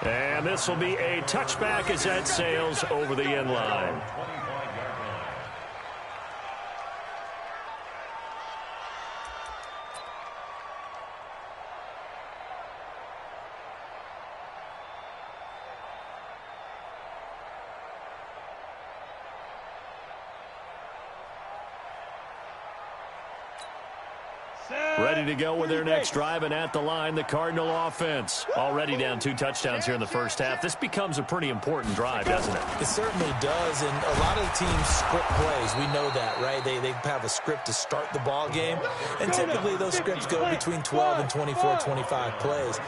And this will be a touchback as that sails over the end line. Ready to go with their next drive, and at the line, the Cardinal offense. Already down 2 touchdowns here in the first half. This becomes a pretty important drive, doesn't it? It certainly does, and a lot of the teams script plays. We know that, right? They have a script to start the ball game, and typically those scripts go between 12 and 24, 25 plays.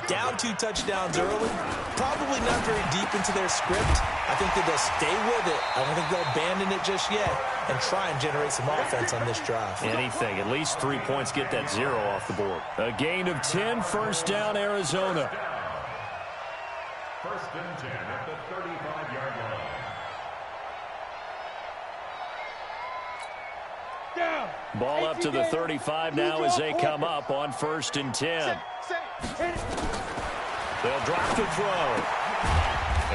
Down 2 touchdowns early, probably not very deep into their script. I think that they'll stay with it. I don't think they'll abandon it just yet and try and generate some offense on this drive. Anything. At least 3 points, get that 0 off the board. A gain of 10, first down, Arizona. First and 10 at the 35-yard line. Ball up to the 35 now as they come up on first and 10. They'll drop to throw.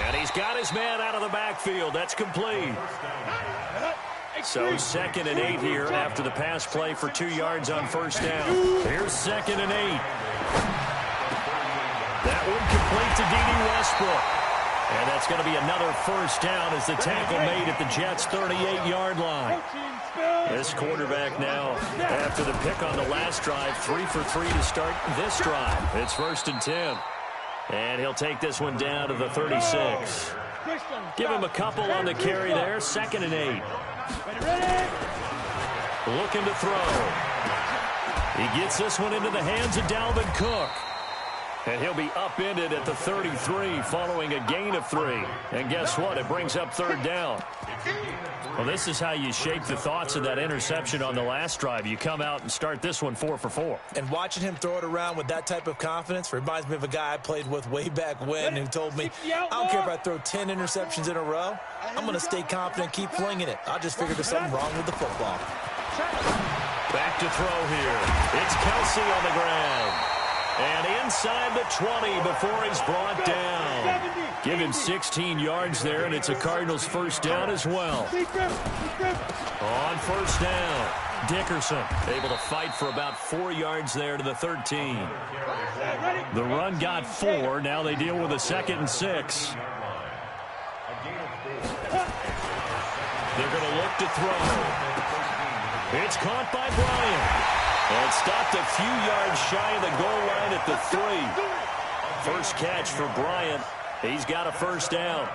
And he's got his man out of the backfield. That's complete. So 2nd and 8 here after the pass play for 2 yards on first down. Here's 2nd and 8. That one complete to D.D. Westbrook. And that's going to be another first down as the tackle made at the Jets' 38-yard line. This quarterback now, after the pick on the last drive, 3 for 3 to start this drive. It's first and 10. And he'll take this one down to the 36. Give him a couple on the carry there. 2nd and 8. Looking to throw. He gets this one into the hands of Dalvin Cook. And he'll be upended at the 33 following a gain of 3. And guess what? It brings up 3rd down. Well, this is how you shape the thoughts of that interception on the last drive. You come out and start this one 4 for 4. And watching him throw it around with that type of confidence reminds me of a guy I played with way back when who told me, I don't care if I throw 10 interceptions in a row. I'm going to stay confident, keep flinging it. I just figured there's something wrong with the football. Back to throw here. It's Kelsey on the ground. And inside the 20 before he's brought down. Give him 16 yards there, and it's a Cardinals first down as well. On first down, Dickerson able to fight for about 4 yards there to the 13. The run got 4. Now they deal with a 2nd and 6. They're going to look to throw. It's caught by Bryant. And stopped a few yards shy of the goal line at the 3. First catch for Bryant. He's got a first down.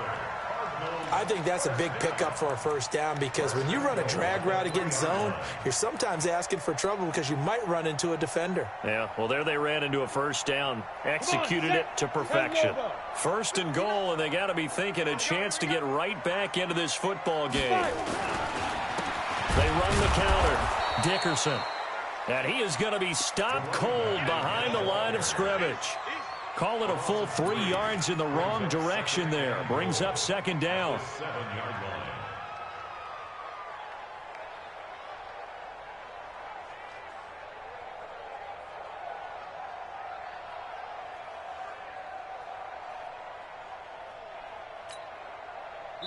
I think that's a big pickup for a first down because when you run a drag route against zone, you're sometimes asking for trouble because you might run into a defender. Yeah, well, there they ran into a first down. Executed it to perfection. First and goal, and they got to be thinking a chance to get right back into this football game. They run the counter. Dickerson. And he is going to be stopped cold behind the line of scrimmage. Call it a full 3 yards in the wrong direction there. Brings up 2nd down.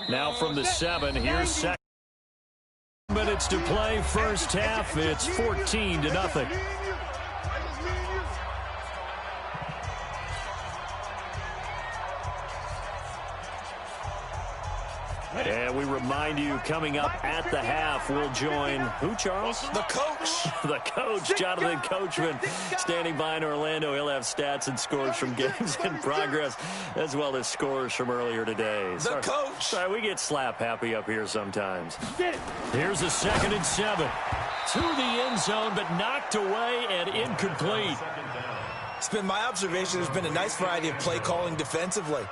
Now from the 7, here's 2nd. Minutes to play first half. It's 14-0. And we remind you, coming up at the half, we'll join who, Charles? The coach. The coach, Jonathan Coachman, standing by in Orlando. He'll have stats and scores from games in progress, as well as scores from earlier today. The coach. Sorry, we get slap happy up here sometimes. Here's a 2nd and 7. To the end zone, but knocked away and incomplete. It's been my observation there's been a nice variety of play calling defensively.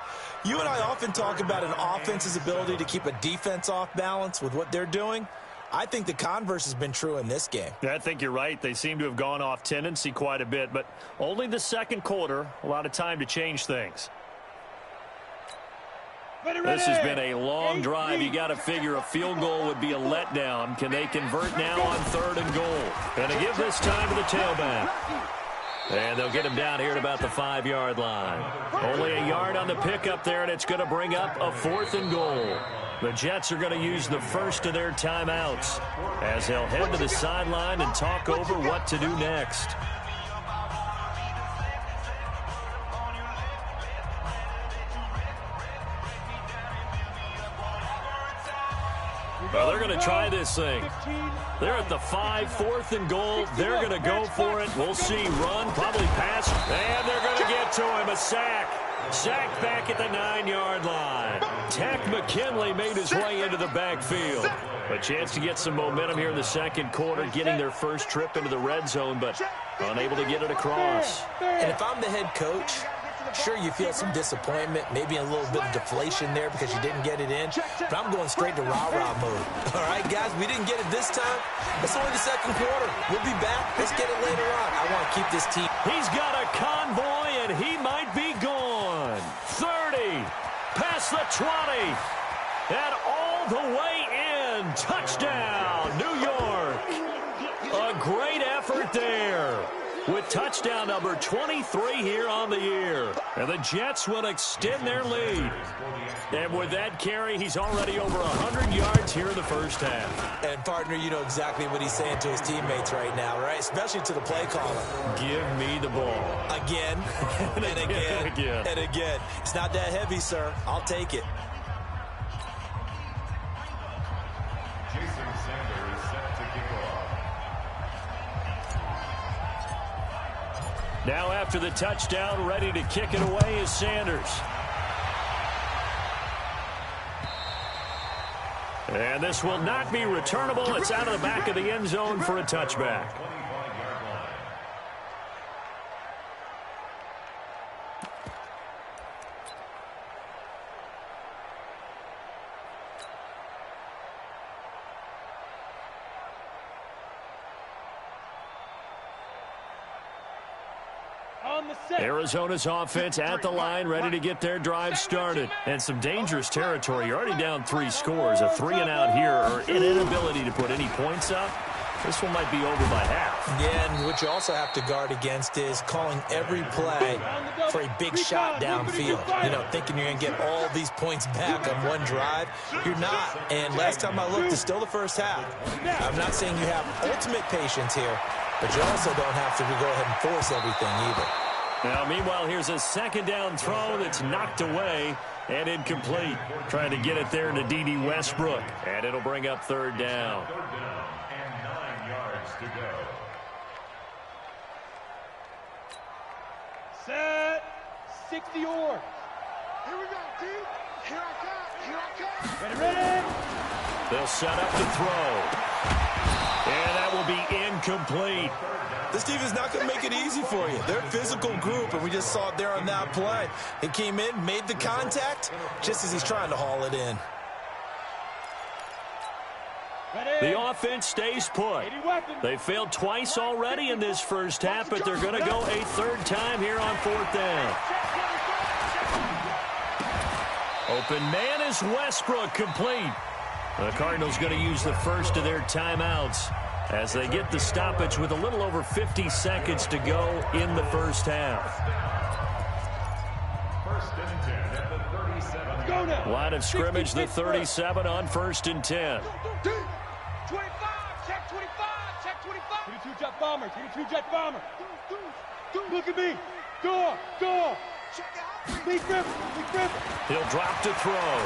You and I often talk about an offense's ability to keep a defense off balance with what they're doing. I think the converse has been true in this game. I think you're right. They seem to have gone off tendency quite a bit, but only the 2nd quarter, a lot of time to change things. This has been a long drive. You got to figure a field goal would be a letdown. Can they convert now on 3rd and goal? Going to give this time to the tailback. And they'll get him down here at about the 5-yard line. Only a yard on the pickup there, and it's going to bring up a 4th and goal. The Jets are going to use the first of their timeouts as they'll head to the sideline and talk over what to do next. Well, they're going to try this thing. They're at the 5, 4th and goal. They're going to go for it. We'll see. Run, probably pass. And they're going to get to him. A sack. Sacked back at the 9-yard line. Tack McKinley made his way into the backfield. A chance to get some momentum here in the second quarter, getting their first trip into the red zone, but unable to get it across. And if I'm the head coach, sure, you feel some disappointment, maybe a little bit of deflation there because you didn't get it in, but I'm going straight to rah-rah mode. All right, guys, we didn't get it this time. It's only the second quarter. We'll be back. Let's get it later on. I want to keep this team. He's got a convoy, and he might be gone. 30, past the 20, and all the way in. Touchdown, New York. A great effort there, with touchdown number 23 here on the year. And the Jets will extend their lead. And with that carry, he's already over 100 yards here in the first half. And, partner, you know exactly what he's saying to his teammates right now, right? Especially to the play caller. Give me the ball. Again, and again, and again. It's not that heavy, sir. I'll take it. Now after the touchdown, ready to kick it away is Sanders. And this will not be returnable. It's out of the back of the end zone for a touchback. Arizona's offense at the line, ready to get their drive started. And some dangerous territory. You're already down 3 scores. A 3-and-out here, or an inability to put any points up. This one might be over by half. Yeah, and what you also have to guard against is calling every play for a big shot downfield. You know, thinking you're going to get all these points back on one drive. You're not. And last time I looked, it's still the first half. I'm not saying you have ultimate patience here, but you also don't have to go ahead and force everything either. Now, meanwhile, here's a second down throw that's knocked away and incomplete. Trying to get it there to D.D. Westbrook. And it'll bring up 3rd down. 3rd down and 9 yards to go. Set. 60 yards. Here we go, D. Here I come. Here I come. Ready, ready. They'll set up to throw. And that will be incomplete. This team is not going to make it easy for you. They're a physical group, and we just saw it there on that play. He came in, made the contact, just as he's trying to haul it in. The offense stays put. They failed twice already in this first half, but they're going to go a 3rd time here on 4th down. Open man is Westbrook, complete. The Cardinals going to use the first of their timeouts as they get the stoppage with a little over 50 seconds to go in the first half. 1st and 10 at the 37. Line of scrimmage, the 37 on 1st and 10. 25, check 25, check 25. 22 jet bomber, 22 jet bomber. Look at me. Go. Lee Griffin. He'll drop to throw.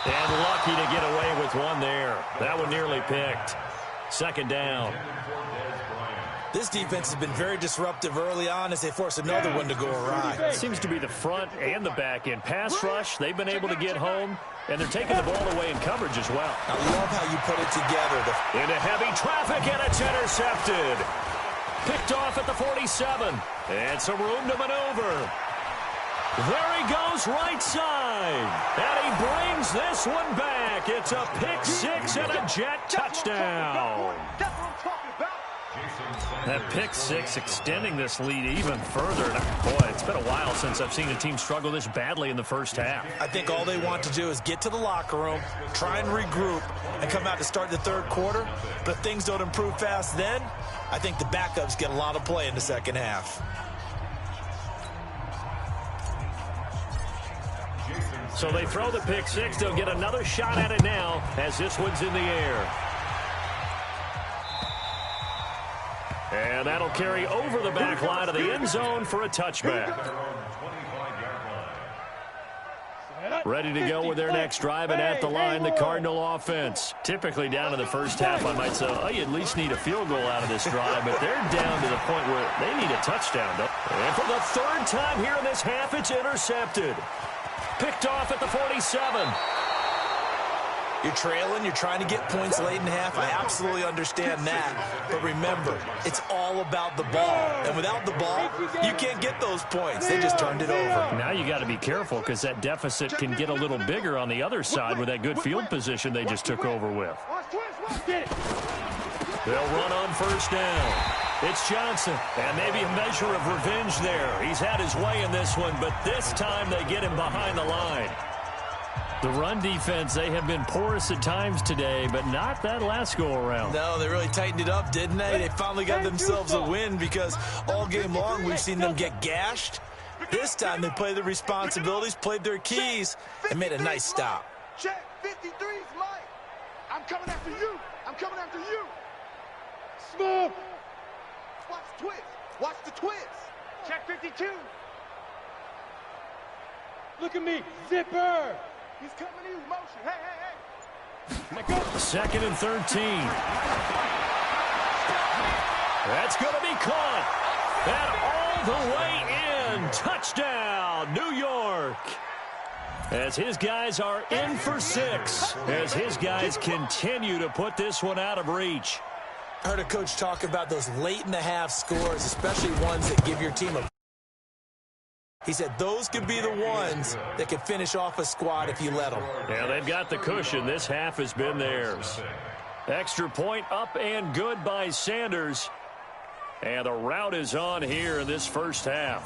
And lucky to get away with one there. That one nearly picked. 2nd down. This defense has been very disruptive early on as they force another one to go awry. Seems to be the front and the back end. Pass rush, they've been able to get home, and they're taking the ball away in coverage as well. I love how you put it together. Into heavy traffic, and it's intercepted. Picked off at the 47. And some room to maneuver. There he goes, right side. And he brings this one back. It's a pick 6 and a Jet touchdown. That pick 6 extending this lead even further. Boy, it's been a while since I've seen a team struggle this badly in the first half. I think all they want to do is get to the locker room, try and regroup, and come out to start the 3rd quarter. But if things don't improve fast then, I think the backups get a lot of play in the second half. So they throw the pick six. They'll get another shot at it now as this one's in the air. And that'll carry over the back line of the end zone for a touchback. Ready to go with their next drive, and at the line, the Cardinal offense. Typically down in the first half, I might say, oh, you at least need a field goal out of this drive, but they're down to the point where they need a touchdown. And for the third time here in this half, it's intercepted. Picked off at the 47. You're trailing, you're trying to get points late in half. I absolutely understand that. But remember, it's all about the ball. And without the ball, you can't get those points. They just turned it over. Now you got to be careful because that deficit can get a little bigger on the other side with that good field position they just took over with. They'll run on first down. It's Johnson, and maybe a measure of revenge there. He's had his way in this one, but this time they get him behind the line. The run defense, they have been porous at times today, but not that last go-around. No, they really tightened it up, didn't they? They finally got themselves a win because all game long we've seen them get gashed. This time they played their responsibilities, played their keys, and made a nice stop. Check 53's Mike. I'm coming after you. I'm coming after you. Smoke. Watch the twist. Watch the twist. Check 52. Look at me. Zipper. He's coming in motion. Hey, hey, hey. Let go. Second and 13. That's going to be caught. And all the way in. Touchdown, New York. As his guys are in for 6. As his guys continue to put this one out of reach. I heard a coach talk about those late-in-the-half scores, especially ones that give your team a... He said those could be the ones that could finish off a squad if you let them. Yeah, they've got the cushion. This half has been theirs. Extra point up and good by Sanders. And the route is on here in this first half.